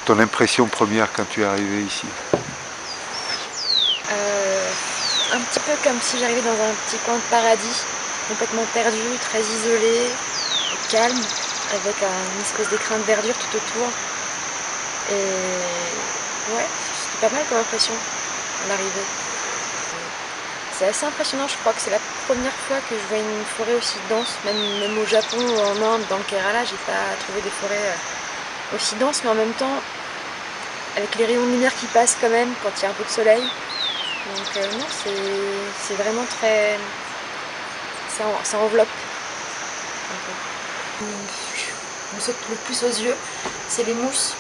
Ton impression première quand tu es arrivé ici? Un petit peu comme si j'arrivais dans un petit coin de paradis, complètement perdu, très isolé, calme, avec une espèce d'écrin de verdure tout autour. Et ouais, c'était pas mal comme impression à l'arrivée. C'est assez impressionnant, je crois que c'est la première fois que je vois une forêt aussi dense, même au Japon ou en Inde, dans le Kerala, j'ai pas trouvé des forêts aussi denses, mais en même temps, avec les rayons de lumière qui passent quand même quand il y a un peu de soleil. Donc non, c'est vraiment très... ça enveloppe un peu. Me saute le plus aux yeux, c'est les mousses.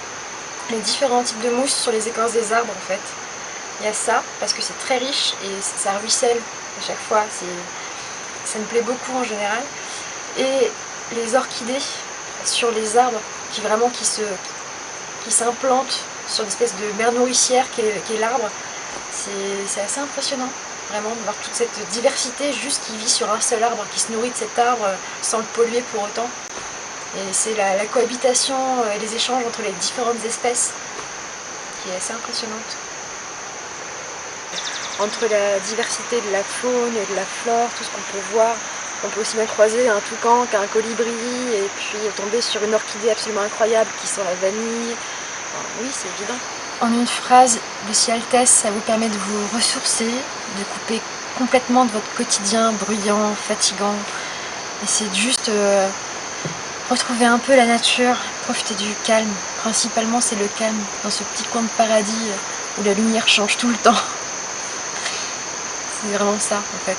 Les différents types de mousses sur les écorces des arbres en fait. Il y a ça, parce que c'est très riche et ça ruisselle à chaque fois. Ça me plaît beaucoup en général. Et les orchidées sur les arbres qui s'implantent sur l'espèce de mer nourricière qu'est l'arbre. C'est assez impressionnant, vraiment, de voir toute cette diversité juste qui vit sur un seul arbre, qui se nourrit de cet arbre sans le polluer pour autant. Et c'est la cohabitation et les échanges entre les différentes espèces qui est assez impressionnante. Entre la diversité de la faune et de la flore, tout ce qu'on peut voir, on peut aussi bien croiser un toucan qu'un colibri et puis tomber sur une orchidée absolument incroyable qui sent la vanille. Enfin, oui, c'est évident. En une phrase, le Sea Altesse, ça vous permet de vous ressourcer, de couper complètement de votre quotidien bruyant, fatigant. Et c'est juste retrouver un peu la nature, profiter du calme. Principalement, c'est le calme dans ce petit coin de paradis où la lumière change tout le temps. C'est vraiment ça, en fait.